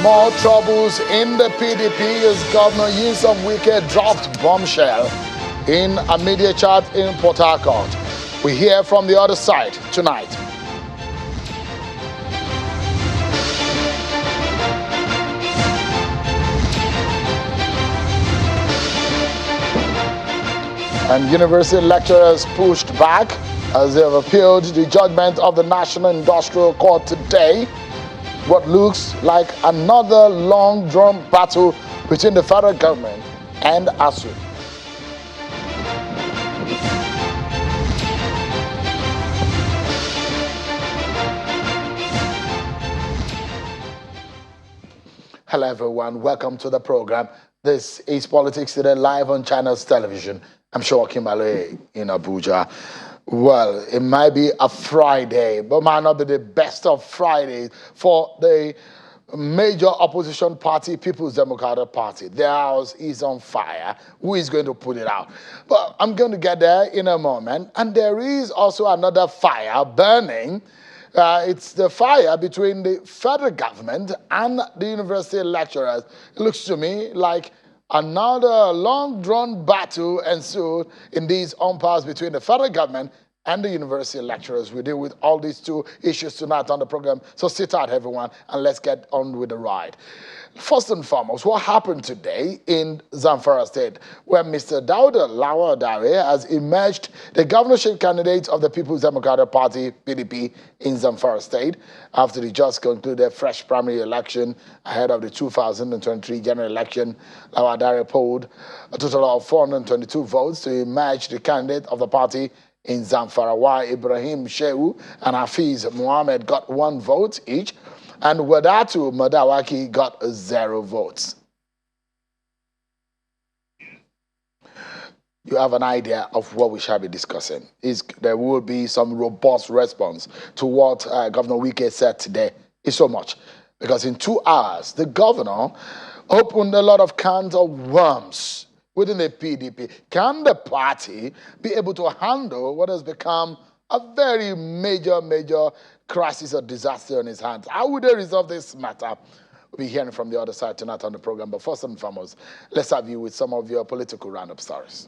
More troubles in the PDP as Governor Wike dropped Bombshell in a media chat in Port Harcourt. We hear from the other side tonight. And university lecturers pushed back as they have appealed the judgment of the National Industrial Court today. What looks like another long-drawn battle between the federal government and ASUU. Hello everyone, welcome to the program. This is Politics Today live on Channels Television. I'm Shoakim Ale in Abuja. Well, it might be a Friday, but might not be the best of Fridays for the major opposition party, People's Democratic Party. Their house is on fire. Who is going to put it out? But I'm going to get there in a moment. And there is also another fire burning. It's the fire between the federal government and the university lecturers. It looks to me like another long-drawn battle ensued in these impasse between the federal government and the university lecturers. We deal with all these two issues tonight on the program. So sit tight, everyone, and let's get on with the ride. First and foremost, what happened today in Zamfara State, where Mr. Dauda Lawal Dare has emerged the governorship candidate of the People's Democratic Party, PDP, in Zamfara State, after the just concluded fresh primary election ahead of the 2023 general election. Lawal Dare polled a total of 422 votes to emerge the candidate of the party in Zamfara, while Ibrahim Shehu and Hafiz Muhammad got 1 vote each, and Wadatu Madawaki got 0 votes. You have an idea of what we shall be discussing. There will be some robust response to what Governor Wike said today. It's so much. Because in 2 hours, the governor opened a lot of cans of worms within the PDP. Can the party be able to handle what has become a very major crisis or disaster on its hands? How would they resolve this matter? We'll be hearing from the other side tonight on the program. But first and foremost, let's have you with some of your political roundup stories.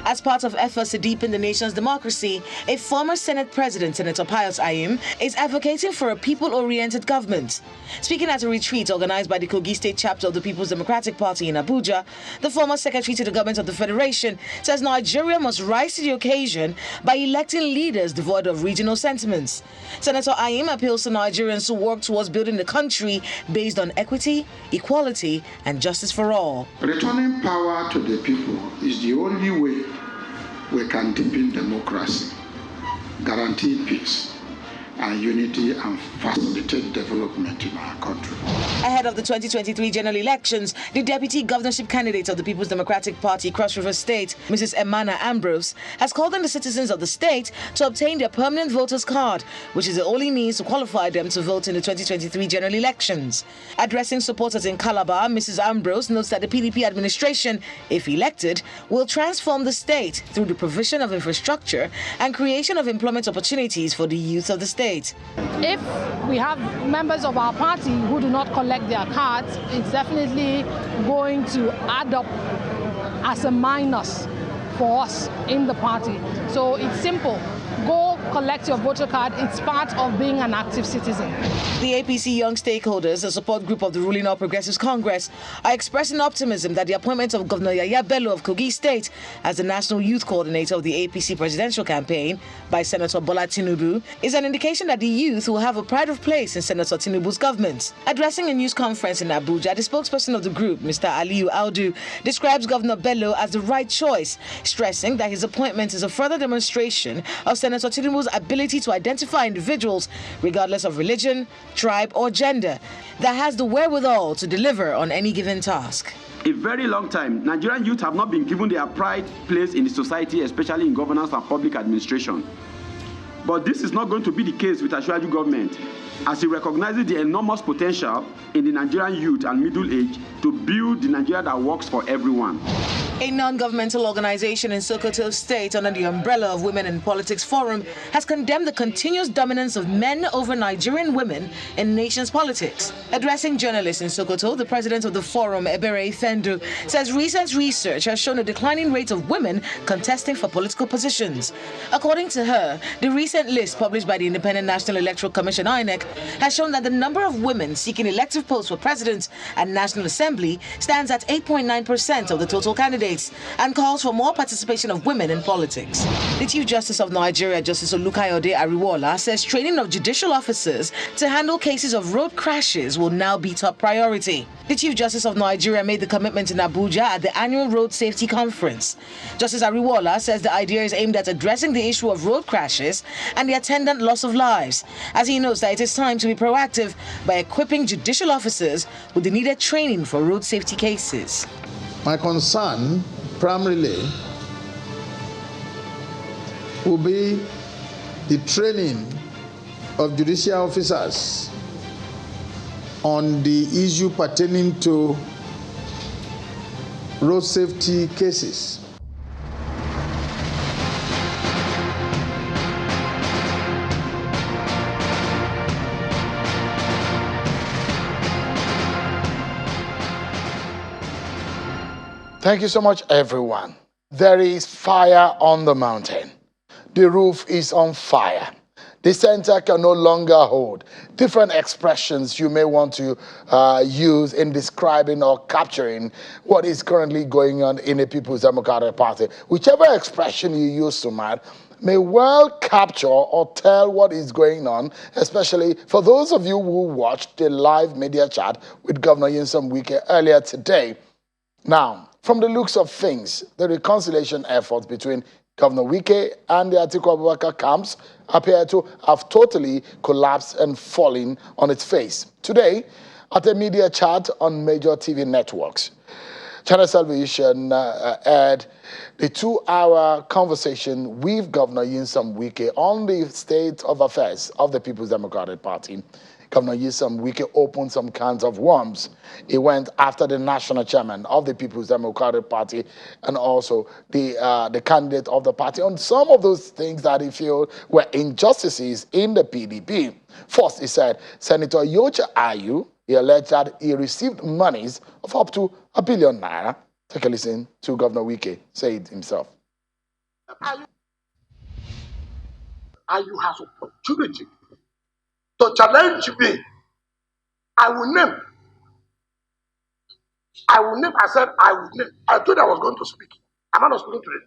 As part of efforts to deepen the nation's democracy, a former Senate President, Senator Pius Ayim, is advocating for a people-oriented government. Speaking at a retreat organized by the Kogi State chapter of the People's Democratic Party in Abuja, the former Secretary to the Government of the Federation says Nigeria must rise to the occasion by electing leaders devoid of regional sentiments. Senator Ayim appeals to Nigerians to work towards building the country based on equity, equality, and justice for all. Returning power to the people is the only way we can deepen democracy, guarantee peace and unity, and facilitate development in our country. Ahead of the 2023 general elections, the deputy governorship candidate of the People's Democratic Party, Cross River State, Mrs. Emana Ambrose, has called on the citizens of the state to obtain their permanent voters card, which is the only means to qualify them to vote in the 2023 general elections. Addressing supporters in Calabar, Mrs. Ambrose notes that the PDP administration, if elected, will transform the state through the provision of infrastructure and creation of employment opportunities for the youth of the state. If we have members of our party who do not collect their cards, it's definitely going to add up as a minus for us in the party. So it's simple. Go collect your voter card. It's part of being an active citizen. The APC Young Stakeholders, a support group of the ruling All Progressives Congress, are expressing optimism that the appointment of Governor Yaya Bello of Kogi State as the National Youth Coordinator of the APC presidential campaign by Senator Bola Tinubu is an indication that the youth will have a pride of place in Senator Tinubu's government. Addressing a news conference in Abuja, the spokesperson of the group, Mr. Aliyu Audu, describes Governor Bello as the right choice, stressing that his appointment is a further demonstration of Senator Tinubu's ability to identify individuals, regardless of religion, tribe, or gender, that has the wherewithal to deliver on any given task. A very long time, Nigerian youth have not been given their pride place in the society, especially in governance and public administration. But this is not going to be the case with Asiwaju government, as he recognizes the enormous potential in the Nigerian youth and middle age to build the Nigeria that works for everyone. A non-governmental organization in Sokoto State under the umbrella of Women in Politics Forum has condemned the continuous dominance of men over Nigerian women in nation's politics. Addressing journalists in Sokoto, the president of the forum, Ebere Ifendu, says recent research has shown a declining rate of women contesting for political positions. According to her, the recent list published by the Independent National Electoral Commission (INEC) has shown that the number of women seeking elective posts for president and National Assembly stands at 8.9% of the total candidates, and calls for more participation of women in politics. The Chief Justice of Nigeria, Justice Olukayode Ariwola, says training of judicial officers to handle cases of road crashes will now be top priority. The Chief Justice of Nigeria made the commitment in Abuja at the annual Road Safety Conference. Justice Ariwola says the idea is aimed at addressing the issue of road crashes and the attendant loss of lives, as he knows that it is time to be proactive by equipping judicial officers with the needed training for road safety cases. My concern primarily will be the training of judicial officers on the issue pertaining to road safety cases. Thank you so much, everyone. There is fire on the mountain. The roof is on fire. The center can no longer hold. Different expressions you may want to use in describing or capturing what is currently going on in the People's Democratic Party. Whichever expression you use tonight may well capture or tell what is going on, especially for those of you who watched the live media chat with Governor Nyesom Wike earlier today. Now, from the looks of things, the reconciliation efforts between Governor Wike and the Atiku Abubakar camps appear to have totally collapsed and fallen on its face. Today, at a media chat on major TV networks, Channel Television aired the 2-hour conversation with Governor Nyesom Wike on the state of affairs of the People's Democratic Party. Governor Nyesom Wike opened some cans of worms. He went after the national chairman of the People's Democratic Party and also the candidate of the party on some of those things that he felt were injustices in the PDP. First, he said, Senator Yocha Ayu, he alleged that he received monies of up to R1 billion. Take a listen to Governor Wike say it himself. Ayu has opportunity to challenge me. I will name. I said I will name. I thought I was going to speak. I'm not speaking today.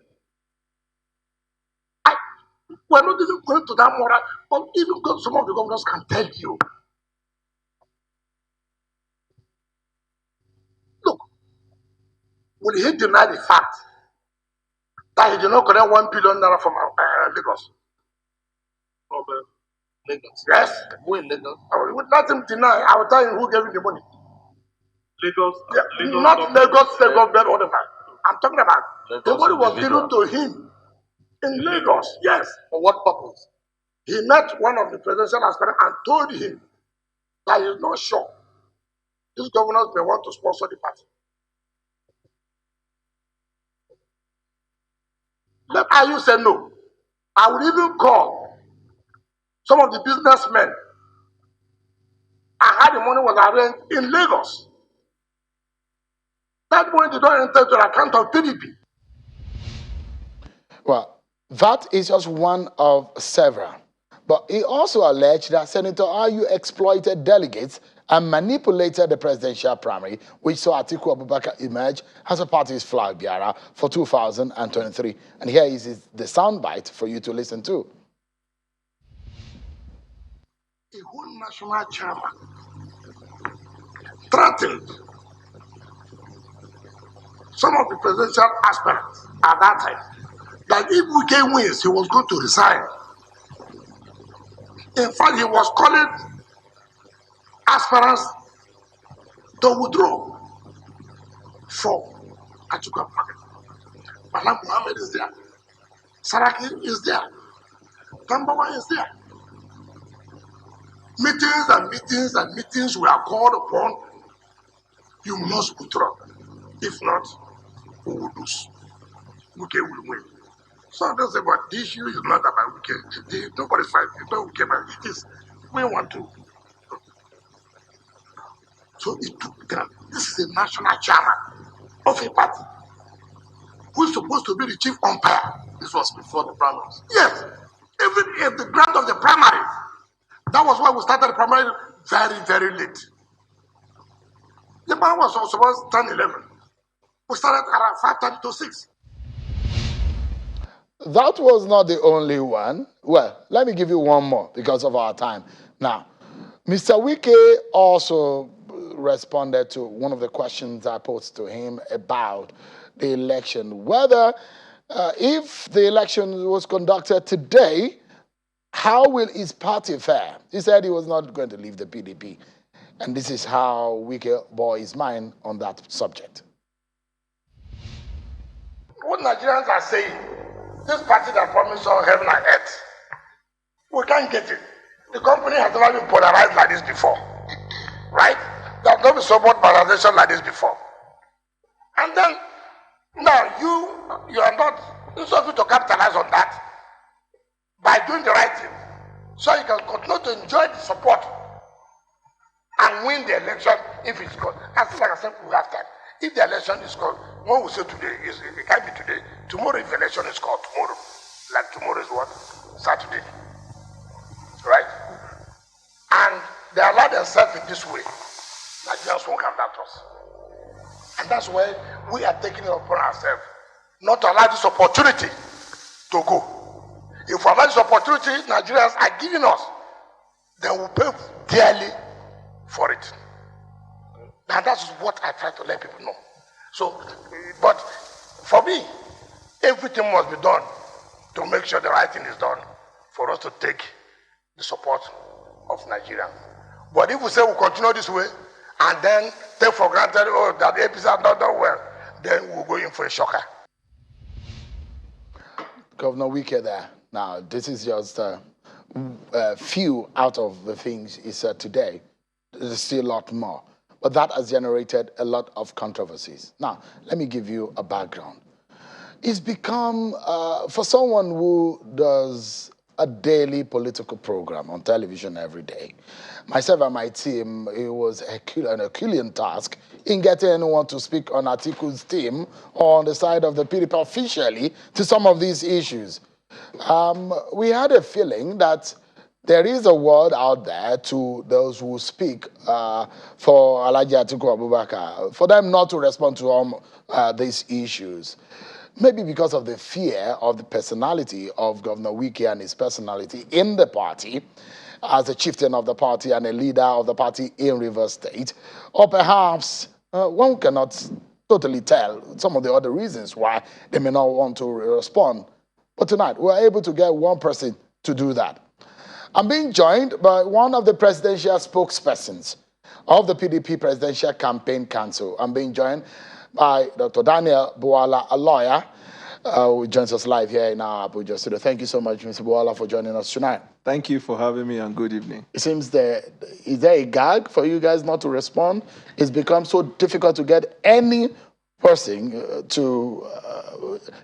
We're not even going to that moral, but even some of the governors can tell you. Look, will he deny the fact that he did not collect $1 billion from Lagos? Lagos. Yes. Who in Lagos? I will let him deny. I will tell him who gave him the money. Lagos. Yeah, Lagos not Lagos State government or the man. I'm talking about Lagos the money was individual. given to him in Lagos. Yes. For what purpose? He met one of the presidential aspirants and told him that he is not sure these governors may want to sponsor the party. Let Ayu say no. I would even call some of the businessmen and how the money was arranged in Lagos. That money did not enter to the account of PDP. Well, that is just one of several. But he also alleged that Senator Ayu exploited delegates and manipulated the presidential primary, which saw Atiku Abubakar emerge as a party's flag bearer for 2023. And here is the soundbite for you to listen to. A whole national chairman threatened some of the presidential aspirants at that time that if Wike wins, he was going to resign. In fact, he was calling aspirants to withdraw for Atiku Abubakar. Malam Muhammad is there. Saraki is there. Number one is there. Meetings and meetings and meetings we are called upon. You must withdraw. If not, we will lose. Wike will win. So that's about the issue is not about Wike. Nobody's fighting. It's not Wike, but it is we want to. So it took them. This is a national chairman of a party who is supposed to be the chief umpire. This was before the primaries. Yes, even at the grant of the primary. That was why we started the primary very, very late. The man was supposed to 10, 11. We started around 5:30 to 6. That was not the only one. Well, let me give you one more because of our time. Now, Mr. Wike also responded to one of the questions I posed to him about the election, whether if the election was conducted today, how will his party fare? He said he was not going to leave the PDP. And this is how Wike bore his mind on that subject. What Nigerians are saying, this party that promised all heaven and earth, we can't get it. The company has never been polarized like this before. Right? There has not been so much polarization like this before. And then, now you are not, instead of you to capitalize on that by doing the right thing, so you can continue to enjoy the support and win the election if it's called. As like I said, we have time. If the election is called, what we say today is it can't be today. Tomorrow, if the election is called, tomorrow, like tomorrow is what? Saturday. Right? And they allow themselves in this way. Nigerians won't come that us. And that's why we are taking it upon ourselves not to allow this opportunity to go. If we allow this opportunity, Nigerians are giving us, then we'll pay dearly for it. Now that's what I try to let people know. So, but for me, everything must be done to make sure the right thing is done for us to take the support of Nigeria. But if we say we'll continue this way and then take for granted that the APC have not done well, then we'll go in for a shocker. Governor Wike there. Now, this is just a few out of the things he said today. There's still a lot more. But that has generated a lot of controversies. Now, let me give you a background. It's become, for someone who does a daily political program on television every day, myself and my team, it was an Herculean task in getting anyone to speak on Atiku's team or on the side of the PDP officially to some of these issues. We had a feeling that there is a word out there to those who speak for Alhaji Atiku Abubakar, for them not to respond to these issues. Maybe because of the fear of the personality of Governor Wike and his personality in the party, as a chieftain of the party and a leader of the party in Rivers State, or perhaps one cannot totally tell some of the other reasons why they may not want to respond. But tonight, we're able to get one person to do that. I'm being joined by one of the presidential spokespersons of the PDP Presidential Campaign Council. I'm being joined by Dr. Daniel Buala, a lawyer, who joins us live here in our Abuja studio. Thank you so much, Mr. Buala, for joining us tonight. Thank you for having me, and good evening. It seems is there a gag for you guys not to respond? It's become so difficult to get any person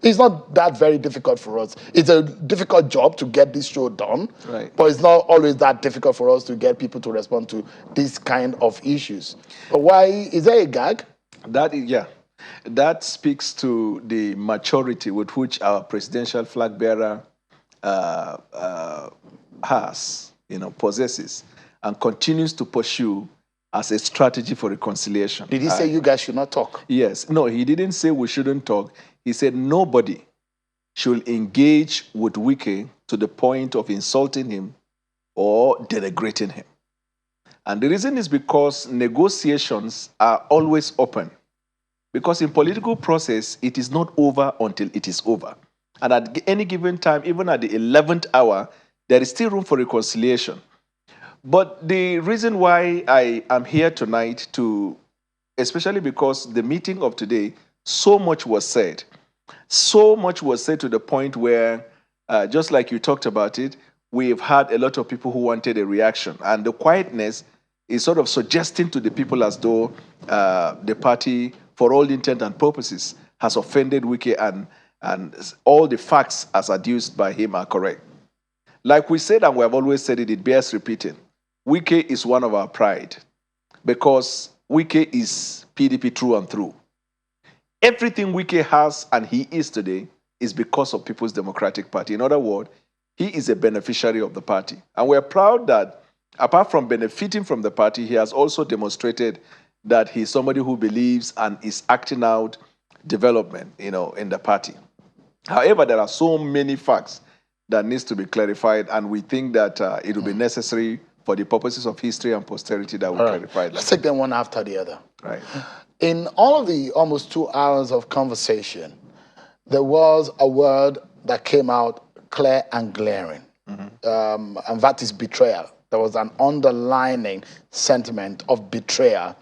it's not that very difficult for us. It's a difficult job to get this show done, right? But it's not always that difficult for us to get people to respond to this kind of issues. But why is there a gag? That speaks to the maturity with which our presidential flag bearer possesses and continues to pursue as a strategy for reconciliation. Did he say you guys should not talk? Yes. No, he didn't say we shouldn't talk. He said nobody should engage with Wike to the point of insulting him or denigrating him. And the reason is because negotiations are always open. Because in political process, it is not over until it is over. And at any given time, even at the 11th hour, there is still room for reconciliation. But the reason why I am here tonight especially because the meeting of today, so much was said. So much was said to the point where, just like you talked about it, we've had a lot of people who wanted a reaction. And the quietness is sort of suggesting to the people as though the party, for all intent and purposes, has offended Wike, and all the facts as adduced by him are correct. Like we said, and we have always said it, it bears repeating. Wike is one of our pride because Wike is PDP through and through. Everything Wike has and he is today is because of People's Democratic Party. In other words, he is a beneficiary of the party. And we're proud that apart from benefiting from the party, he has also demonstrated that he's somebody who believes and is acting out development, in the party. However, there are so many facts that needs to be clarified, and we think that it will be necessary for the purposes of history and posterity that we clarify that. Let's take them one after the other. Right. In all of the almost 2 hours of conversation, there was a word that came out clear and glaring, and that is betrayal. There was an underlining sentiment of betrayal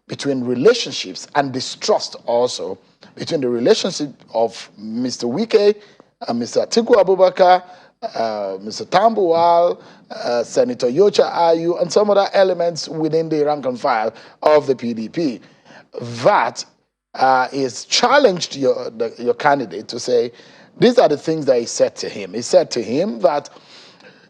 between relationships and distrust also between the relationship of Mr. Wike and Mr. Atiku Abubakar, Mr. Tambuwal, Senator Yocha Ayu, and some other elements within the rank and file of the PDP. That is challenged your candidate to say, these are the things that he said to him. He said to him that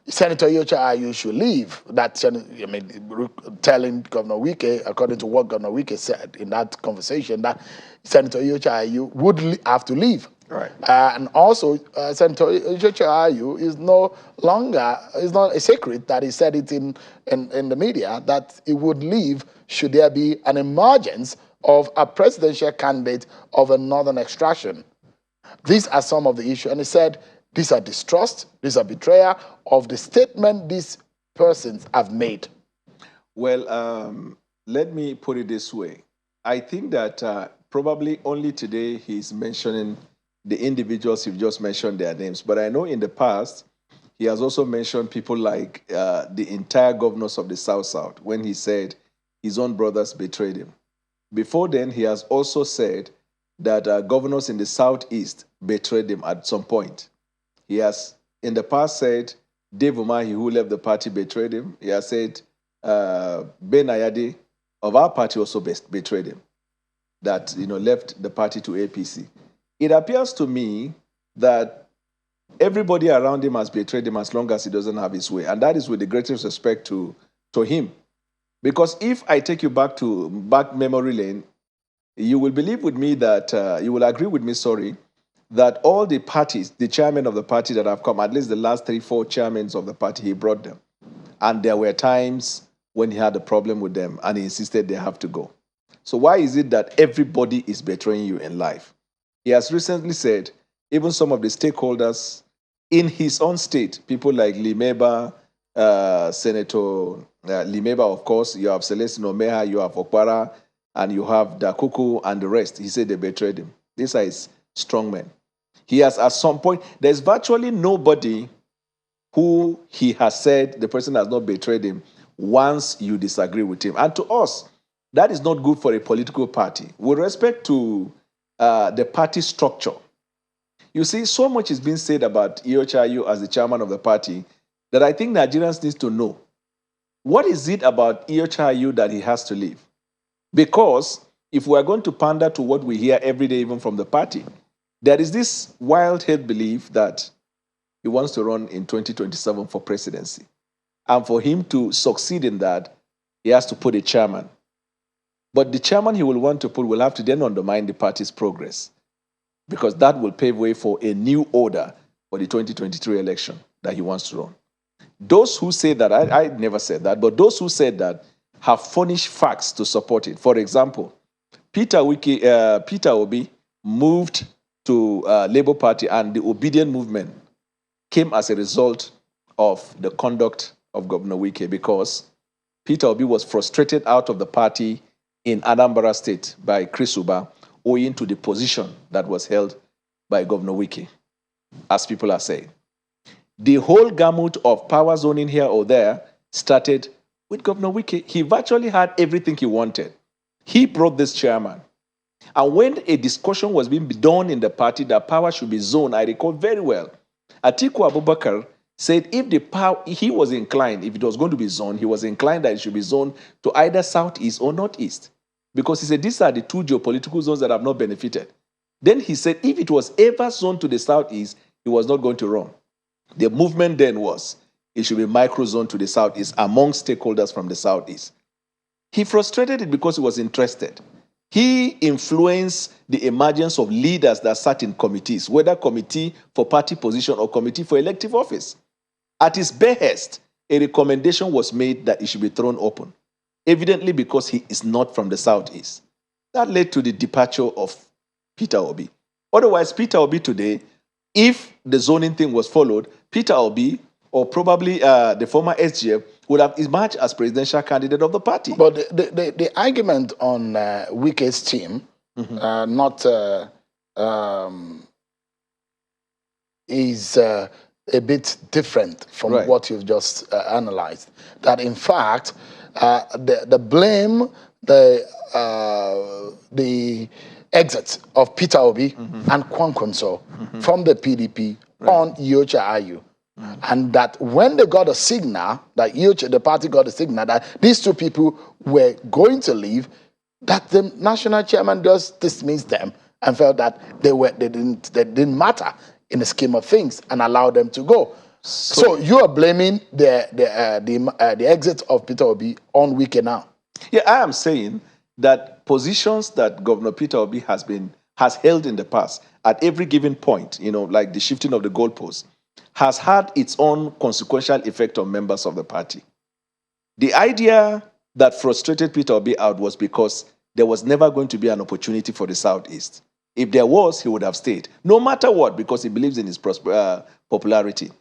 Senator Yocha Ayu should leave. That, telling Governor Wike, according to what Governor Wike said in that conversation, that Senator Yocha Ayu would have to leave. Right. And also, Senator Yocha Ayu is no longer, it's not a secret that he said it in the media, that he would leave should there be an emergence of a presidential candidate of a northern extraction. These are some of the issues. And he said, these are distrust, these are betrayal of the statement these persons have made. Well, let me put it this way. I think that probably only today he's mentioning the individuals you've just mentioned their names. But I know in the past, he has also mentioned people like the entire governors of the South when he said his own brothers betrayed him. Before then, he has also said that governors in the Southeast betrayed him at some point. He has, in the past, said Dave Umahi, who left the party, betrayed him. He has said Ben Ayade of our party also betrayed him, that left the party to APC. It appears to me that everybody around him has betrayed him as long as he doesn't have his way, and that is with the greatest respect to him. Because if I take you back memory lane, you will believe with me that, you will agree with me, that all the parties, the chairman of the party that have come, at least the last 3-4 chairmen of the party, he brought them. And there were times when he had a problem with them and he insisted they have to go. So why is it that everybody is betraying you in life? He has recently said, even some of the stakeholders in his own state, people like Limeba, Senator Limeba, of course, you have Celestine Omeha, you have Okpara, and you have Dakuku and the rest. He said they betrayed him. These are his strongmen. He has, at some point, there's virtually nobody who he has said the person has not betrayed him once you disagree with him. And to us, that is not good for a political party. With respect to the party structure, you see, so much is being said about Yocha Ayu as the chairman of the party that I think Nigerians need to know. What is it about Yocha Ayu that he has to leave? Because if we are going to pander to what we hear every day, even from the party, there is this wild-held belief that he wants to run in 2027 for presidency. And for him to succeed in that, he has to put a chairman. But the chairman he will want to put will have to then undermine the party's progress, because that will pave way for a new order for the 2023 election that he wants to run. Those who say that, I never said that, but those who said that have furnished facts to support it. For example, Peter Obi moved to Labour Party, and the Obedient movement came as a result of the conduct of Governor Wike, because Peter Obi was frustrated out of the party in Anambra State by Chris Uba, owing to the position that was held by Governor Wike, as people are saying. The whole gamut of power zoning here or there started with Governor Wike. He virtually had everything he wanted. He brought this chairman. And when a discussion was being done in the party that power should be zoned, I recall very well, Atiku Abubakar said if the power, he was inclined, if it was going to be zoned, he was inclined that it should be zoned to either southeast or northeast. Because he said these are the two geopolitical zones that have not benefited. Then he said if it was ever zoned to the southeast, he was not going to run. The movement then was it should be micro-zoned to the southeast among stakeholders from the southeast. He frustrated it because he was interested. He influenced the emergence of leaders that sat in committees, whether committee for party position or committee for elective office. At his behest, a recommendation was made that it should be thrown open, evidently because he is not from the southeast. That led to the departure of Peter Obi. Otherwise, Peter Obi today, if the zoning thing was followed, Peter Obi, or probably the former SGF, would have emerged as presidential candidate of the party. But the argument on Wike's team, is a bit different from what you've just analyzed. That in fact, the blame, the exit of Peter Obi and Kwankwaso from the PDP on Iyorchia Ayu. And that when they got a signal, that the party got a signal that these two people were going to leave, that the national chairman just dismissed them and felt that they didn't matter in the scheme of things and allowed them to go. So you are blaming the exit of Peter Obi on Wike now. Yeah, I am saying that positions that Governor Peter Obi has held in the past at every given point, like the shifting of the goalposts, has had its own consequential effect on members of the party. The idea that frustrated Peter Obi out was because there was never going to be an opportunity for the Southeast. If there was, he would have stayed, no matter what, because he believes in his popularity.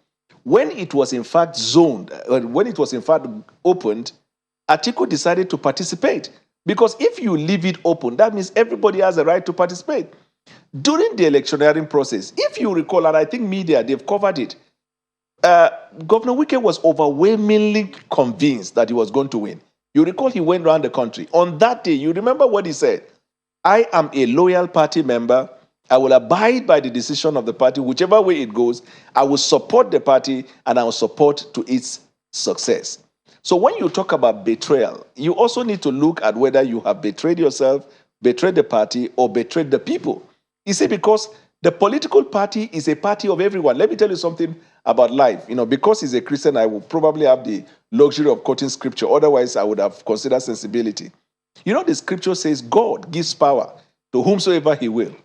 When it was in fact zoned, when it was in fact opened, Atiku decided to participate. Because if you leave it open, that means everybody has a right to participate. During the electioneering process, if you recall, and I think media, they've covered it, Governor Wike was overwhelmingly convinced that he was going to win. You recall he went around the country. On that day, you remember what he said? I am a loyal party member. I will abide by the decision of the party, whichever way it goes. I will support the party and I will support to its success. So when you talk about betrayal, you also need to look at whether you have betrayed yourself, betrayed the party, or betrayed the people. You see, because the political party is a party of everyone. Let me tell you something about life. Because he's a Christian, I will probably have the luxury of quoting scripture. Otherwise, I would have considered sensibility. The scripture says God gives power to whomsoever he will.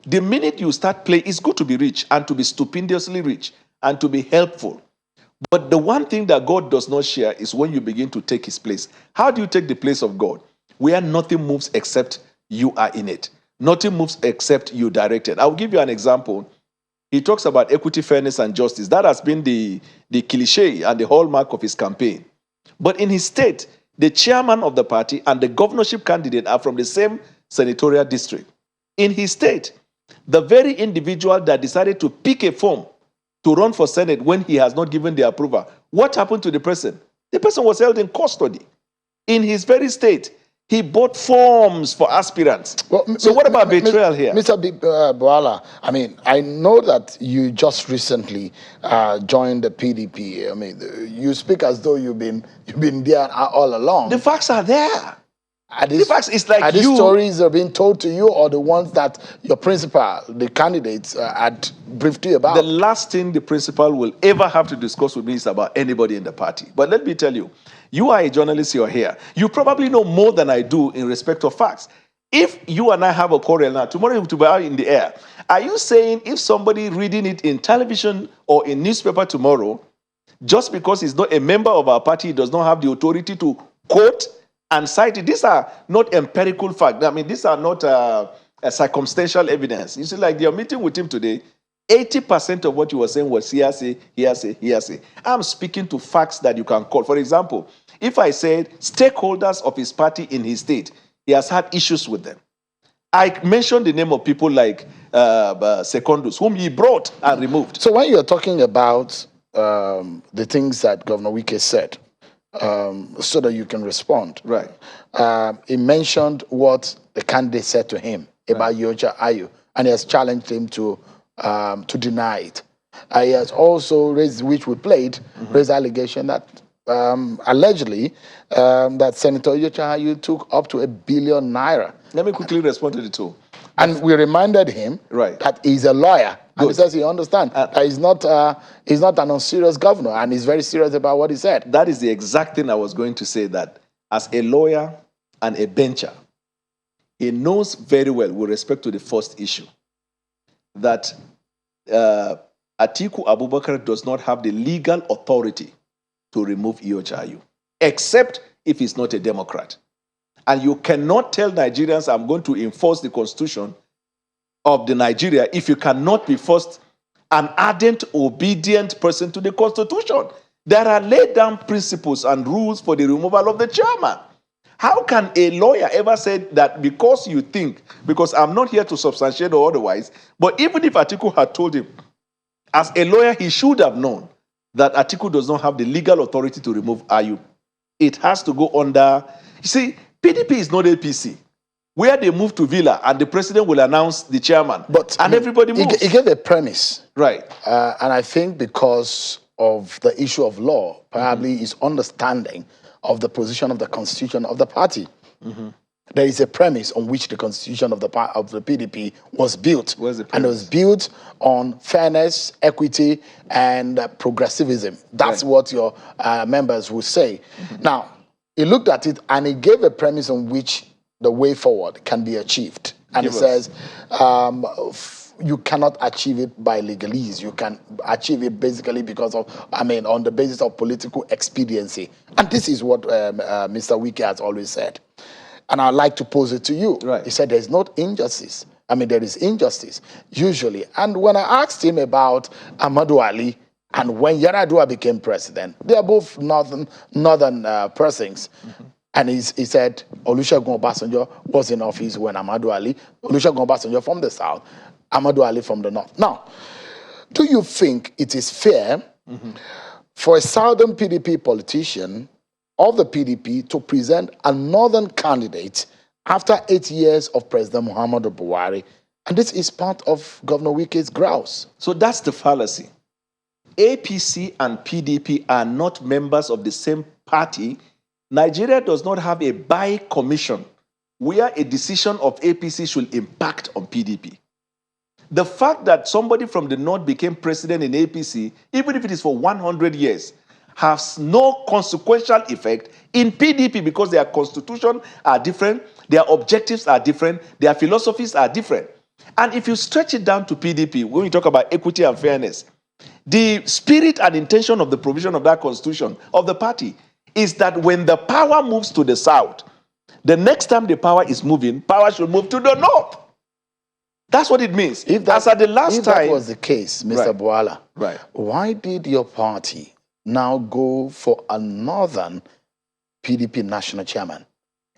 The minute you start playing, it's good to be rich and to be stupendously rich and to be helpful. But the one thing that God does not share is when you begin to take his place. How do you take the place of God? Where nothing moves except you are in it. Nothing moves except you direct it. I'll give you an example. He talks about equity, fairness, and justice. That has been the cliche and the hallmark of his campaign. But in his state, the chairman of the party and the governorship candidate are from the same senatorial district. In his state, the very individual that decided to pick a form to run for Senate when he has not given the approval, what happened to the person? The person was held in custody. In his very state, he bought forms for aspirants. Well, so what about betrayal here? Mr. Boala, I know that you just recently joined the PDP. You speak as though you've been there all along. The facts are there. The facts is like are these stories are being told to you, or the ones that your principal, the candidates, had briefed you about? The last thing the principal will ever have to discuss with me is about anybody in the party. But let me tell you, you are a journalist, you're here. You probably know more than I do in respect of facts. If you and I have a quarrel now, tomorrow it will be out in the air. Are you saying if somebody reading it in television or in newspaper tomorrow, just because he's not a member of our party, he does not have the authority to quote and cite it? These are not empirical facts. These are not a circumstantial evidence. You see, like you're meeting with him today, 80% of what you were saying was hearsay, hearsay, hearsay. I'm speaking to facts that you can call. For example, if I said stakeholders of his party in his state, he has had issues with them. I mentioned the name of people like Secondus, whom he brought and removed. So when you're talking about the things that Governor Wike said, so that you can respond. Right. He mentioned what the candidate said to him about Iyorchia Ayu, and he has challenged him to deny it. He has also raised, which we played, raised allegation that allegedly that Senator Iyochayu took up to ₦1 billion. Let me quickly respond to the two. And we reminded him that he's a lawyer. And he says he understands that he's not an unserious governor, and he's very serious about what he said. That is the exact thing I was going to say, that as a lawyer and a bencher, he knows very well, with respect to the first issue, that Atiku Abubakar does not have the legal authority to remove Iyochayu, except if he's not a Democrat. And you cannot tell Nigerians, I'm going to enforce the constitution of the Nigeria, if you cannot be first an ardent, obedient person to the constitution. There are laid down principles and rules for the removal of the chairman. How can a lawyer ever say that because you think, because I'm not here to substantiate or otherwise, but even if Atiku had told him, as a lawyer, he should have known that Atiku does not have the legal authority to remove Ayu. It has to go under, you see, PDP is not APC, where they move to Villa and the president will announce the chairman, and everybody moves. He gave a premise. Right. And I think because of the issue of law, probably his understanding of the position of the constitution of the party. There is a premise on which the constitution of the PDP was built. And it was built on fairness, equity, and progressivism. That's what your members will say. Now, he looked at it and he gave a premise on which the way forward can be achieved. And he says, you cannot achieve it by legalese. You can achieve it basically because of, on the basis of political expediency. And this is what Mr. Wike has always said. And I'd like to pose it to you. He said there's not injustice. There is injustice, usually. And when I asked him about Ahmadu Ali and when Yar'Adua became president, they are both northern persons. And he said Olusegun Obasanjo was in office when Ahmadu Ali, Olusegun Obasanjo from the south, Ahmadu Ali from the north. Now, do you think it is fair for a southern PDP politician of the PDP to present a northern candidate after 8 years of President Muhammadu Buhari? And this is part of Governor Wike's grouse. So that's the fallacy. APC and PDP are not members of the same party. Nigeria does not have a by-commission where a decision of APC should impact on PDP. The fact that somebody from the north became president in APC, even if it is for 100 years, has no consequential effect in PDP because their constitution are different, their objectives are different, their philosophies are different. And if you stretch it down to PDP, when we talk about equity and fairness, the spirit and intention of the provision of that constitution of the party is that when the power moves to the south, the next time the power is moving, power should move to the north. That's what it means. If that was the case, Mr. Bwala, why did your party now go for a northern PDP national chairman?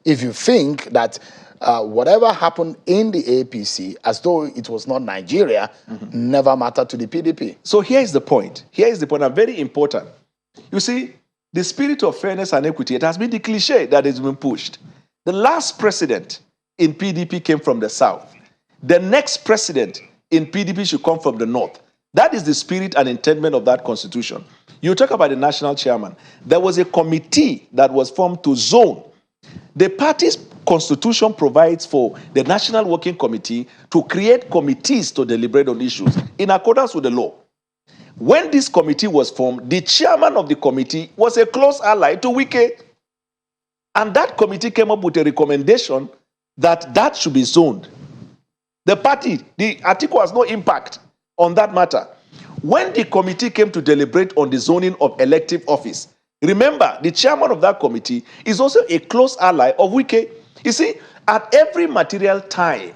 If you think that whatever happened in the APC, as though it was not Nigeria, never mattered to the PDP. So here is the point. Here is the point, and very important. You see, the spirit of fairness and equity, it has been the cliche that has been pushed. The last president in PDP came from the south. The next president in PDP should come from the north. That is the spirit and intentment of that constitution. You talk about the national chairman. There was a committee that was formed to zone. The party's constitution provides for the National Working Committee to create committees to deliberate on issues in accordance with the law. When this committee was formed, the chairman of the committee was a close ally to Wike. And that committee came up with a recommendation that should be zoned. The party, the Atiku has no impact on that matter. When the committee came to deliberate on the zoning of elective office, remember, the chairman of that committee is also a close ally of Wike. You see, at every material time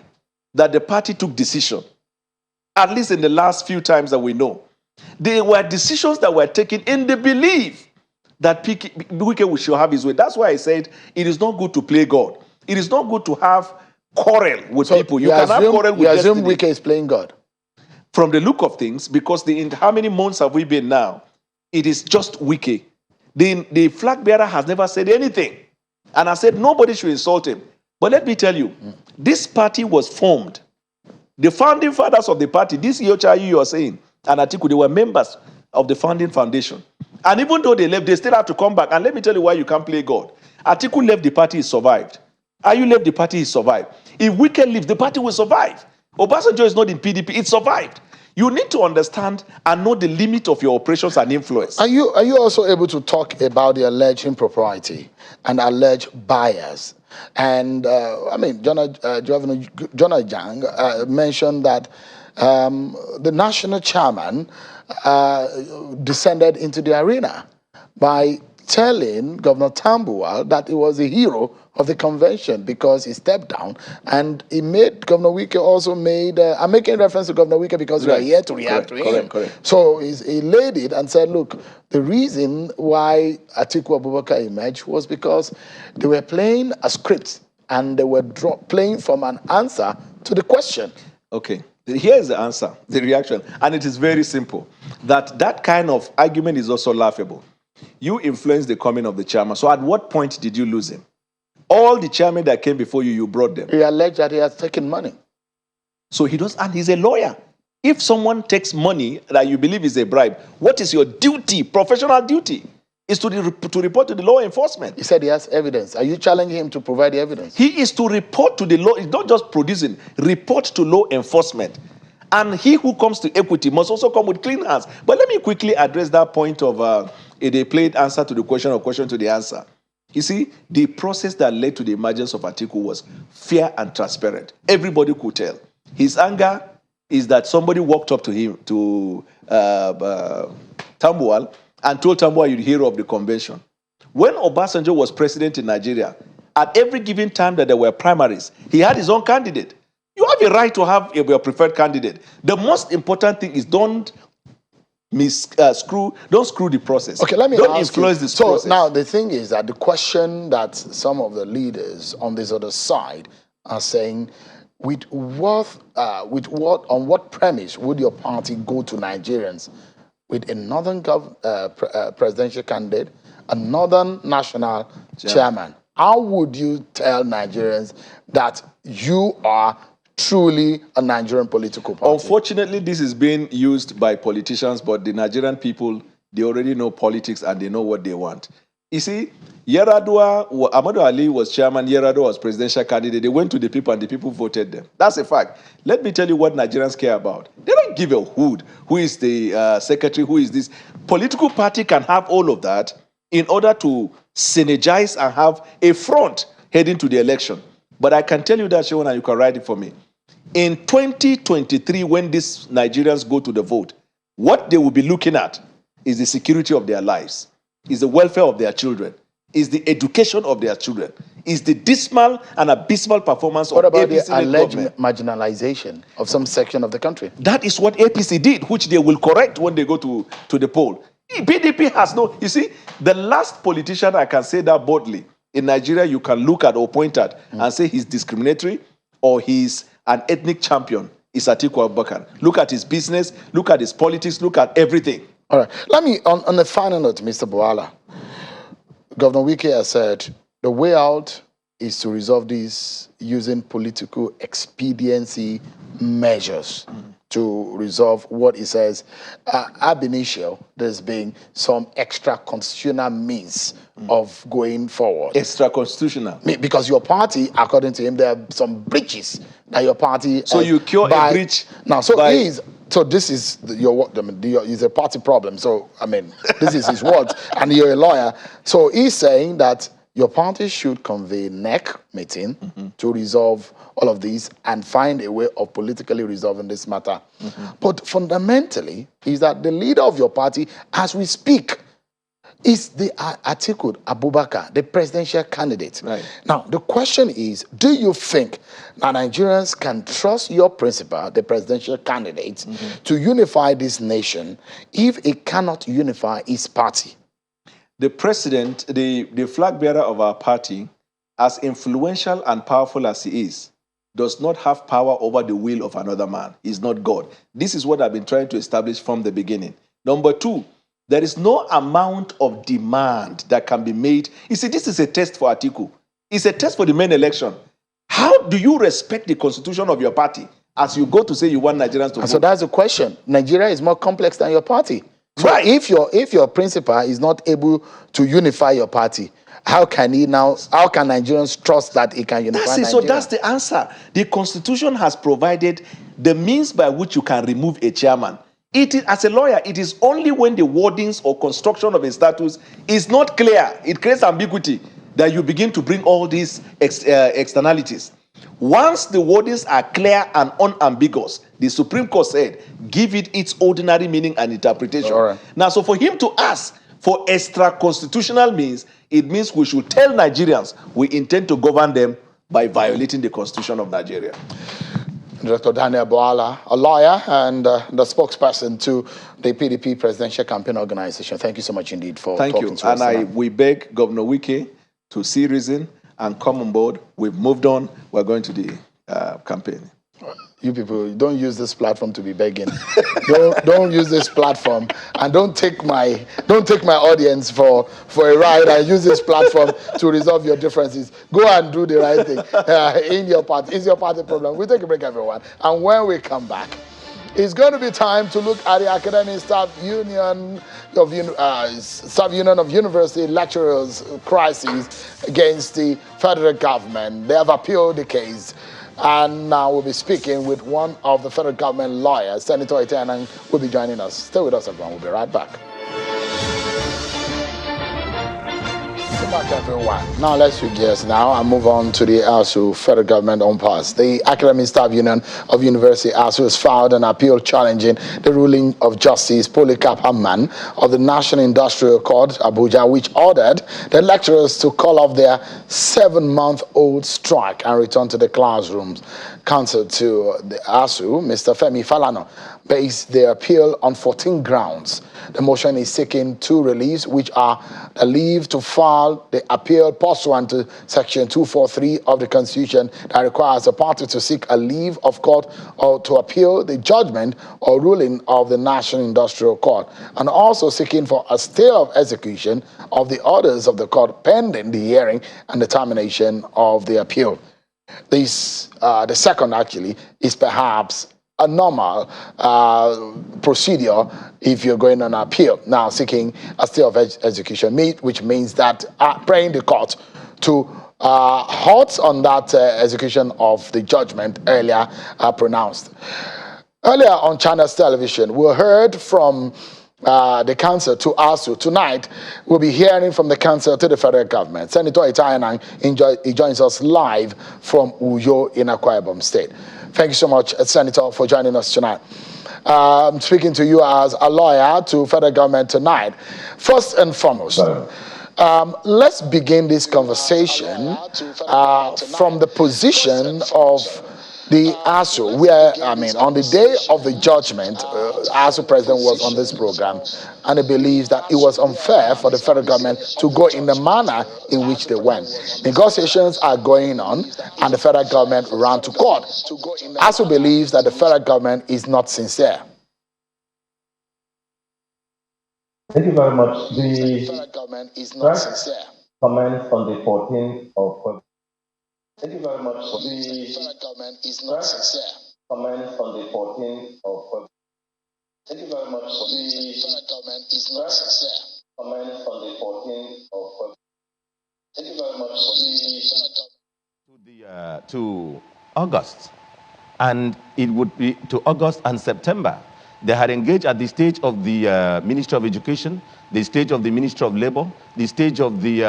that the party took decision, at least in the last few times that we know, there were decisions that were taken in the belief that Wike should have his way. That's why I said it is not good to play God. It is not good to have quarrel with people. You can have quarrel with destiny. You assume Wike is playing God? From the look of things, because how many months have we been now? It is just Wike. The flag bearer has never said anything. And I said nobody should insult him. But let me tell you, this party was formed. The founding fathers of the party, this Iyochayu you are saying, and Atiku, they were members of the founding foundation. And even though they left, they still have to come back. And let me tell you why you can't play God. Atiku left the party, he survived. Ayu left the party, he survived. If Wike leaves, the party will survive. Obasanjo is not in PDP, it survived. You need to understand and know the limit of your operations and influence. Are you also able to talk about the alleged impropriety and alleged bias? And Jonah Jang mentioned that the national chairman descended into the arena by telling Governor Tambuwal that he was a hero of the convention because he stepped down, and he made Governor Wike also made. I'm making reference to Governor Wike because we are here to react to him. Correct. So he laid it and said, "Look, the reason why Atiku Abubakar emerged was because they were playing a script and they were playing from an answer to the question." Okay. Here's the answer, the reaction, and it is very simple. That kind of argument is also laughable. You influenced the coming of the chairman. So at what point did you lose him? All the chairmen that came before you, you brought them. He alleged that he has taken money. So he does, and he's a lawyer. If someone takes money that you believe is a bribe, what is your duty, professional duty? Is to report to the law enforcement. He said he has evidence. Are you challenging him to provide the evidence? He is to report to the law. It's not just producing, report to law enforcement. And he who comes to equity must also come with clean hands. But let me quickly address that point of they played answer to the question or question to the answer. You see, the process that led to the emergence of Atiku was fair and transparent. Everybody could tell. His anger is that somebody walked up to him, to Tambuwal, and told Tambuwal, you're the hero of the convention. When Obasanjo was president in Nigeria, at every given time that there were primaries, he had his own candidate. You have a right to have your preferred candidate. The most important thing is don't screw the process. Okay, let me don't ask influence you. this so process. Now the thing is that the question that some of the leaders on this other side are saying, on what premise would your party go to Nigerians with a northern presidential candidate, a northern national chairman? How would you tell Nigerians that you are truly a Nigerian political party? Unfortunately, this is being used by politicians, but the Nigerian people, they already know politics and they know what they want. You see, Ahmadu Ali was chairman, Yar'Adua was presidential candidate. They went to the people and the people voted them. That's a fact. Let me tell you what Nigerians care about. They don't give a hoot who is the secretary, who is this. Political party can have all of that in order to synergize and have a front heading to the election. But I can tell you that, Shona, you can write it for me. In 2023, when these Nigerians go to the vote, what they will be looking at is the security of their lives, is the welfare of their children, is the education of their children, is the dismal and abysmal performance of APC. What about the alleged marginalization of some section of the country? That is what APC did, which they will correct when they go to the poll. PDP has no, you see, the last politician I can say that boldly in Nigeria you can look at or point at and say he's discriminatory or he's an ethnic champion is Atiku Abubakar. Look at his business, look at his politics, look at everything. All right. Let me, on the final note, Mr. Bwala, Governor Wike has said the way out is to resolve this using political expediency measures to resolve what he says. Ab initio, there's been some extra constitutional means of going forward. Extra constitutional. Because your party, according to him, there are some breaches that your party. So you cure a breach. Now, so this is is a party problem. So I mean, this is his words, and you're a lawyer. So he's saying that your party should convene NEC meeting to resolve all of these and find a way of politically resolving this matter. But fundamentally, is that the leader of your party, as we speak, is the Atiku Abubakar, the presidential candidate. Right. Now, the question is, do you think that Nigerians can trust your principal, the presidential candidate, to unify this nation if it cannot unify its party? The president, the flag bearer of our party, as influential and powerful as he is, does not have power over the will of another man. He's not God. This is what I've been trying to establish from the beginning. Number two, there is no amount of demand that can be made. You see, this is a test for Atiku. It's a test for the main election. How do you respect the constitution of your party as you go to say you want Nigerians to vote. So that's the question. Nigeria is more complex than your party. So Right. if your principal is not able to unify your party, how can Nigerians trust that he can unify That's it. Nigeria? So that's the answer. The Constitution has provided the means by which you can remove a chairman. It is, as a lawyer, it is only when the wordings or construction of a status is not clear, it creates ambiguity, that you begin to bring all these externalities. Once the wordings are clear and unambiguous, the Supreme Court said, give it its ordinary meaning and interpretation. All right. Now, so for him to ask for extra constitutional means, it means we should tell Nigerians we intend to govern them by violating the Constitution of Nigeria. Dr. Daniel Boala, a lawyer and the spokesperson to the PDP Presidential Campaign Organization. Thank you so much indeed for talking to us. And we beg Governor Wike to see reason and come on board. We've moved on. We're going to the campaign. You people, don't use this platform to be begging. don't use this platform, and don't take my audience for a ride and use this platform to resolve your differences. Go and do the right thing in your party. It's your party problem. We'll take a break, everyone, and when we come back, it's going to be time to look at the Academic Staff Union of University Lecturers crisis against the federal government. They have appealed the case. And now we'll be speaking with one of the federal government lawyers, Senator Atiku, will be joining us. Stay with us, everyone. We'll be right back. Welcome back, everyone. Now let's switch gears now and move on to the ASUU federal government on pass. The Academic Staff Union of University ASUU has filed an appeal challenging the ruling of Justice Polycarp Hamman of the National Industrial Court, Abuja, which ordered the lecturers to call off their 7-month-old strike and return to the classrooms. Counsel to the ASUU, Mr. Femi Falana, based their appeal on 14 grounds. The motion is seeking 2 reliefs, which are a leave to file the appeal pursuant to Section 243 of the Constitution that requires a party to seek a leave of court or to appeal the judgment or ruling of the National Industrial Court, and also seeking for a stay of execution of the orders of the court pending the hearing and determination of the appeal. This, the second actually, is perhaps a normal procedure if you're going on appeal. Now seeking a stay of execution, which means that praying the court to halt on that execution of the judgment earlier pronounced. Earlier on China's television, we heard from the counsel to ASUU. Tonight, we'll be hearing from the counsel to the federal government. Senator Atiku, he joins us live from Uyo in Akwa Ibom State. Thank you so much, Senator, for joining us tonight. I'm speaking to you as a lawyer to federal government tonight. First and foremost, let's begin this conversation from the position of the ASUU, where, on the day of the judgment, ASUU president was on this program, and he believes that it was unfair for the federal government to go in the manner in which they went. Negotiations are going on, and the federal government ran to court. ASUU believes that the federal government is not sincere. Thank you very much. The federal government is not sincere. Comments on the 14th of February. Thank you very much. The federal government is not sincere. Comments on the 14th of February. Thank you very much. The federal government is not sincere. Comments on the 14th of February. Thank you very much. The federal government to August, and it would be to August and September. They had engaged at the stage of the Ministry of Education, the stage of the Ministry of Labor, the stage of the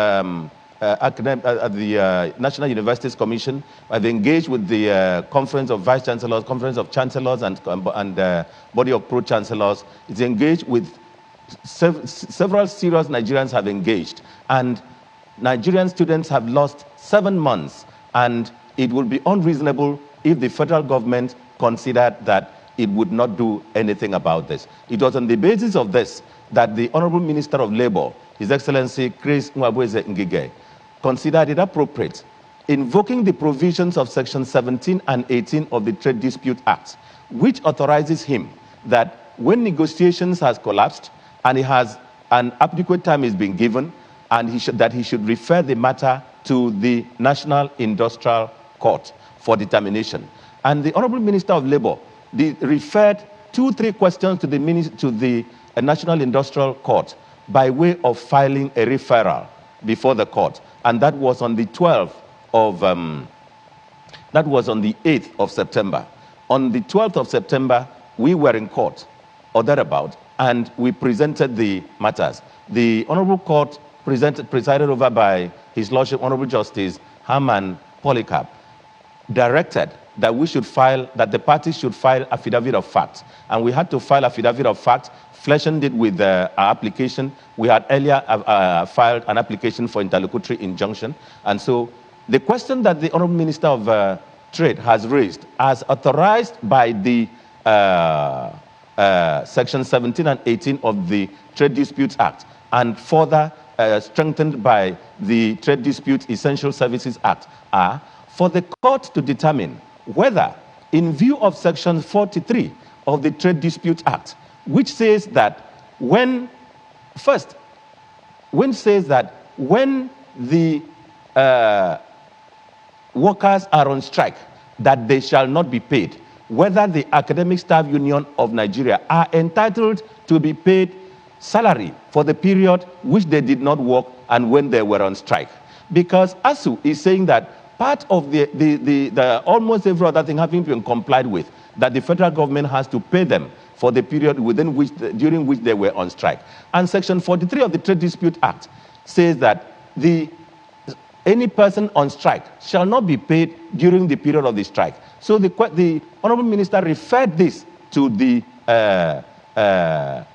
National Universities Commission. They engaged with the Conference of Vice Chancellors, Conference of Chancellors, and Body of Pro Chancellors. It's engaged with several serious Nigerians have engaged, and Nigerian students have lost 7 months, and it would be unreasonable if the federal government considered that it would not do anything about this. It was on the basis of this that the Honorable Minister of Labor, His Excellency Chris Nwabweze Ngige, considered it appropriate, invoking the provisions of Section 17 and 18 of the Trade Dispute Act, which authorizes him that when negotiations has collapsed and he has an adequate time is being given, and he should refer the matter to the National Industrial Court for determination. And the Honorable Minister of Labour referred 2-3 questions to the National Industrial Court by way of filing a referral before the court. And that was on the 12th of, that was on the 8th of September. On the 12th of September, we were in court, or thereabout, and we presented the matters. The Honorable Court, presided over by His Lordship Honorable Justice Herman Polycarp, directed that that the parties should file affidavit of fact. And we had to file affidavit of fact, fleshing it with our application. We had earlier filed an application for interlocutory injunction. And so the question that the Honorable Minister of Trade has raised, as authorized by the Section 17 and 18 of the Trade Disputes Act, and further strengthened by the Trade Disputes Essential Services Act, are for the court to determine whether, in view of Section 43 of the Trade Disputes Act, which says that when the workers are on strike, that they shall not be paid, whether the Academic Staff Union of Nigeria are entitled to be paid salary for the period which they did not work and when they were on strike. Because ASUU is saying that part of the almost every other thing having been complied with, that the federal government has to pay them for the period during which they were on strike. And Section 43 of the Trade Dispute Act says that any person on strike shall not be paid during the period of the strike. So the Honorable Minister referred this to the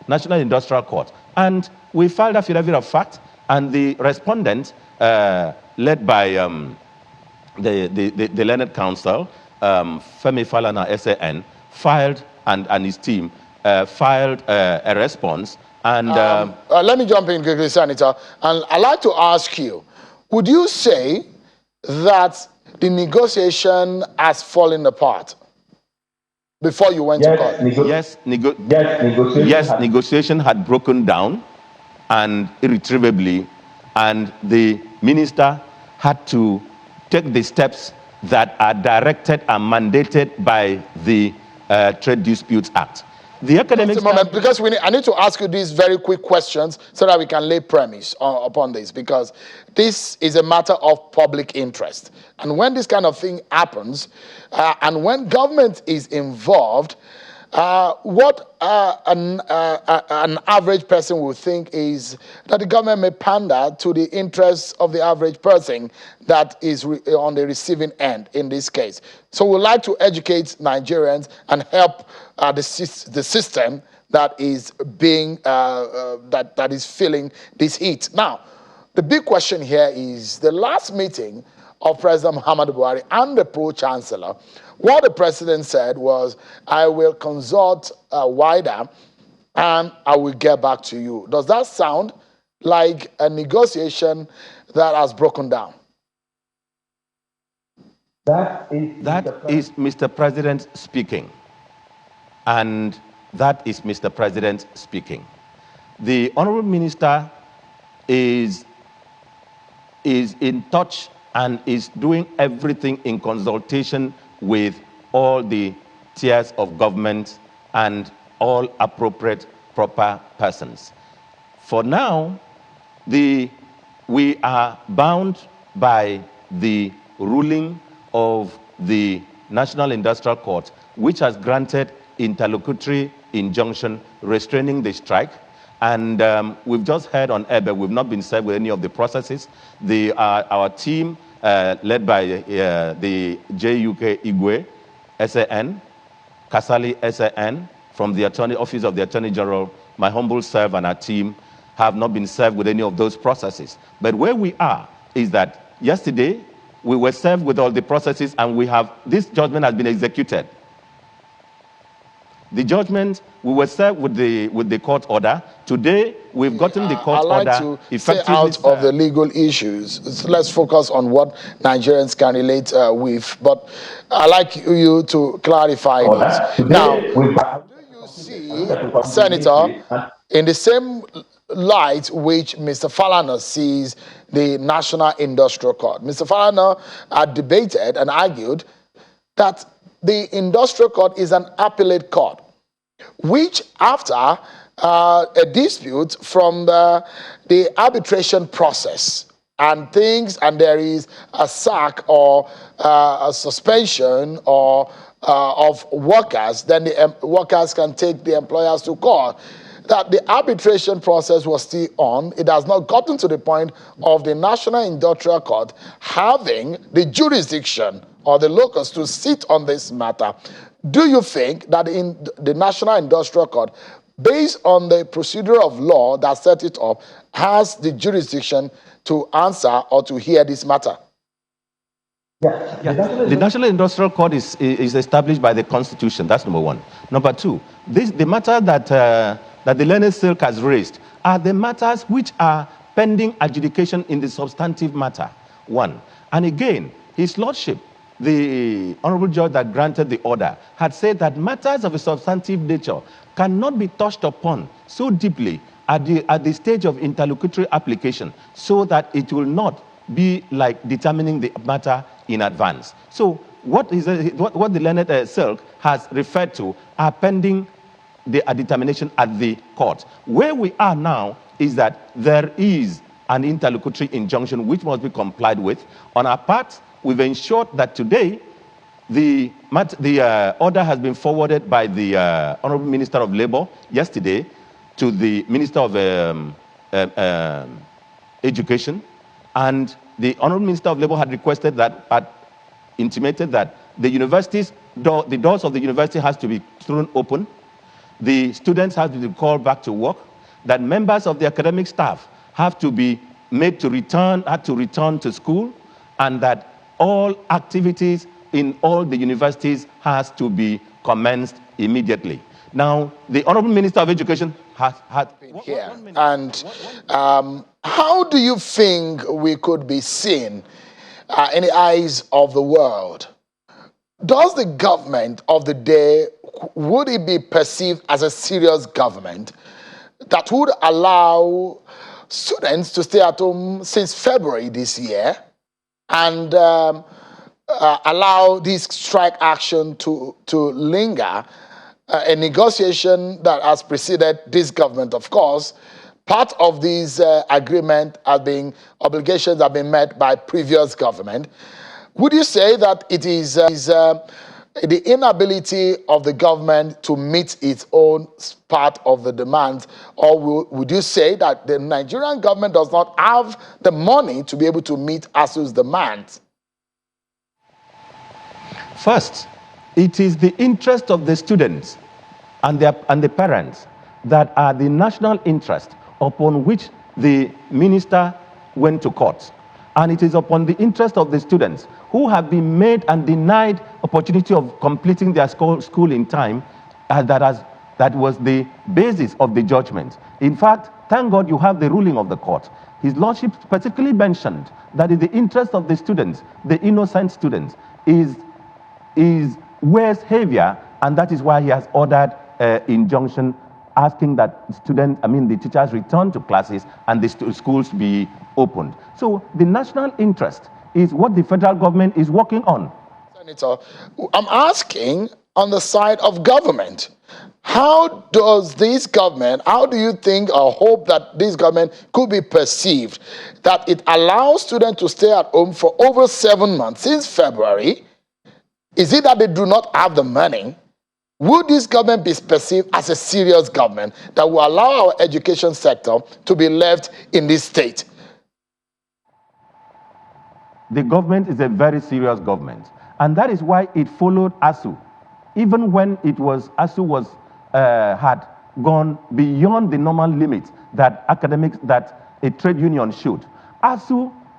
National Industrial Court. And we filed a affidavit of fact, and the respondent, led by the learned counsel, Femi Falana SAN, filed, and his team filed a response. And let me jump in quickly, Senator. And I'd like to ask you, would you say that the negotiation has fallen apart before you went to court? Yes, negotiation had broken down and irretrievably, and the minister had to take the steps that are directed and mandated by the Trade Disputes Act. The academic because I need to ask you these very quick questions so that we can lay premise upon this, because this is a matter of public interest. And when this kind of thing happens, and when government is involved, what an average person would think is that the government may pander to the interests of the average person that is on the receiving end in this case. So we'd like to educate Nigerians and help the system that is being that is feeling this heat. Now, the big question here is the last meeting of President Muhammadu Buhari and the Pro-Chancellor. What the president said was, I will consult wider and I will get back to you. Does that sound like a negotiation that has broken down? That is Mr. President speaking. And that is Mr. President speaking. The Honorable Minister is in touch and is doing everything in consultation with all the tiers of government and all appropriate, proper persons. For now, we are bound by the ruling of the National Industrial Court, which has granted interlocutory injunction restraining the strike. And we've just heard on air, but we've not been served with any of the processes. Our team, led by the JUK Igwe, SAN, Kasali SAN, from the Office of the Attorney General, my humble self and our team have not been served with any of those processes. But where we are is that yesterday we were served with all the processes, and this judgment has been executed. The judgment, we were served with the court order. Today, we've gotten the court order. I'd like to stay out of the legal issues. So let's focus on what Nigerians can relate with. But I'd like you to clarify this. Now, do you see, Senator, in the same light which Mr. Falana sees the National Industrial Court? Mr. Falana had debated and argued that the industrial court is an appellate court, which after a dispute from the arbitration process and there is a sack or a suspension or of workers, then the workers can take the employers to court. That the arbitration process was still on. It has not gotten to the point of the National Industrial Court having the jurisdiction or the locus to sit on this matter. Do you think that in the National Industrial Court, based on the procedure of law that set it up, has the jurisdiction to answer or to hear this matter? Yeah. The National Industrial Court is established by the Constitution. That's number one. Number two, the matter that the learned Silk has raised are the matters which are pending adjudication in the substantive matter. One. And again, His Lordship, the Honorable Judge that granted the order, had said that matters of a substantive nature cannot be touched upon so deeply at the stage of interlocutory application so that it will not be like determining the matter in advance. So what the learned Silk has referred to are pending a determination at the court. Where we are now is that there is an interlocutory injunction which must be complied with. On our part, we've ensured that today the order has been forwarded by the Honorable Minister of Labour yesterday to the Minister of Education, and the Honorable Minister of Labour had requested that, intimated that the doors of the university has to be thrown open, the students have to be called back to work, that members of the academic staff have to be made to return to school, and that all activities in all the universities has to be commenced immediately. Now, the Honorable Minister of Education has been here. And how do you think we could be seen in the eyes of the world? Does the government of the day, would it be perceived as a serious government that would allow students to stay at home since February this year and allow this strike action to linger? A negotiation that has preceded this government, of course. Part of these agreement obligations have been met by previous government. Would you say that it is the inability of the government to meet its own part of the demands, or would you say that the Nigerian government does not have the money to be able to meet ASUU's demands? First, it is the interest of the students and the parents that are the national interest upon which the minister went to court. And it is upon the interest of the students who have been made and denied opportunity of completing their school in time that was the basis of the judgment. In fact, thank God you have the ruling of the court. His Lordship specifically mentioned that in the interest of the students, the innocent students, is weighs heavier, and that is why he has ordered injunction asking that the teachers return to classes and the schools be opened. So the national interest is what the federal government is working on. Senator, I'm asking on the side of government. How do you think or hope that this government could be perceived that it allows students to stay at home for over 7 months since February? Is it that they do not have the money? Would this government be perceived as a serious government that will allow our education sector to be left in this state? The government is a very serious government, and that is why it followed ASUU. Even when ASUU had gone beyond the normal limits that a trade union should.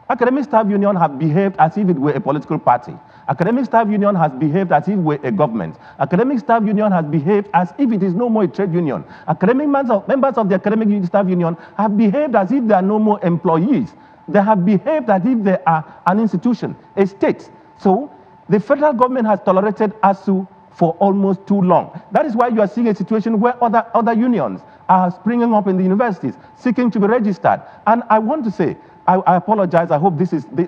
Academic Staff Union have behaved as if it were a political party. Academic Staff Union has behaved as if it were a government. Academic Staff Union has behaved as if it is no more a trade union. Members of the Academic Staff Union have behaved as if they are no more employees. They have behaved as if they are an institution, a state. So the federal government has tolerated ASUU for almost too long. That is why you are seeing a situation where other unions are springing up in the universities, seeking to be registered. And I want to say I apologize. I hope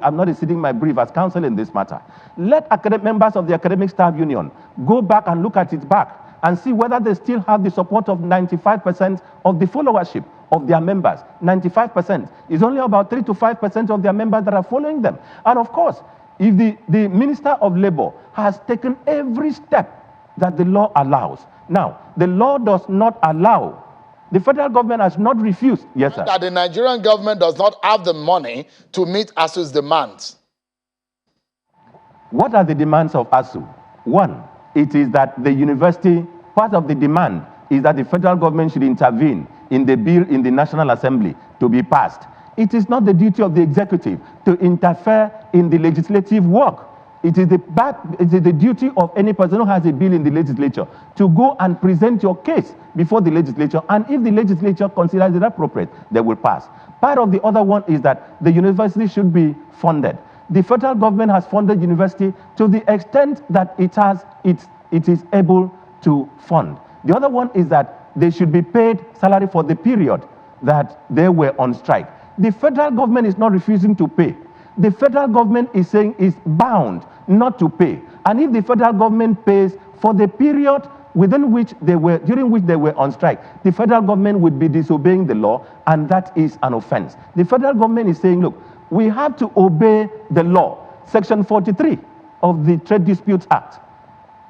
I'm not exceeding my brief as counsel in this matter. Let members of the Academic Staff Union go back and look at it back and see whether they still have the support of 95% of the followership of their members. 95% is only about 3 to 5% of their members that are following them. And of course, if the Minister of Labor has taken every step that the law allows. Now, the law does not allow. The federal government has not refused. Yes, sir. That the Nigerian government does not have the money to meet ASUU's demands. What are the demands of ASUU? One, it is that the university, part of the demand is that the federal government should intervene in the bill in the National Assembly to be passed. It is not the duty of the executive to interfere in the legislative work. It is the duty of any person who has a bill in the legislature to go and present your case before the legislature, and if the legislature considers it appropriate, they will pass. Part of the other one is that the university should be funded. The federal government has funded university to the extent that it is able to fund. The other one is that they should be paid salary for the period that they were on strike. The federal government is not refusing to pay. The federal government is saying is bound not to pay. And if the federal government pays for the period during which they were on strike, the federal government would be disobeying the law, and that is an offense. The federal government is saying, look, we have to obey the law. Section 43 of the Trade Disputes Act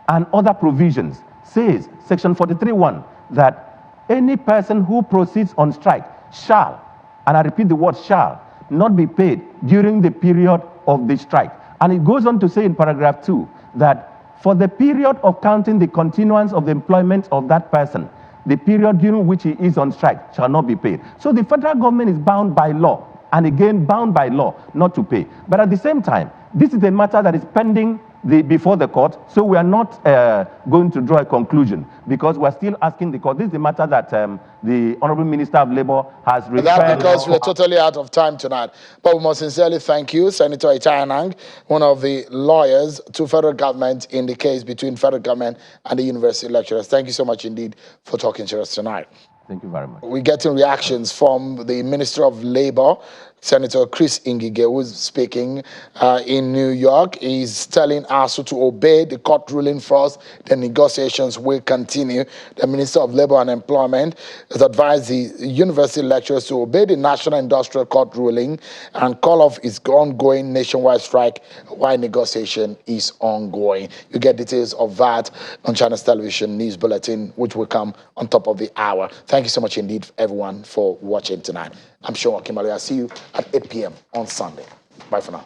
and other provisions says, Section 43(1), that any person who proceeds on strike shall, and I repeat the word shall, not be paid during the period of the strike. And it goes on to say in paragraph 2 that for the period of counting the continuance of the employment of that person, the period during which he is on strike shall not be paid. So the federal government is bound by law, and again bound by law not to pay. But at the same time, this is a matter that is pending before the court, so we are not going to draw a conclusion because we're still asking the court. This is a matter that the Honorable Minister of Labor has referred. That's because we're totally out of time tonight. But we must sincerely thank you, Senator Itayanang, one of the lawyers to federal government in the case between federal government and the university lecturers. Thank you so much indeed for talking to us tonight. Thank you very much. We're getting reactions from the Minister of Labor, Senator Chris Ngige, who's speaking in New York. He's telling ASUU to obey the court ruling first. The negotiations will continue. The Minister of Labor and Employment has advised the university lecturers to obey the National Industrial Court ruling and call off its ongoing nationwide strike while negotiation is ongoing. You get details of that on Channels Television News Bulletin, which will come on top of the hour. Thank you so much indeed, everyone, for watching tonight. I'm sure Kimberly, I'll see you at 8 p.m. on Sunday. Bye for now.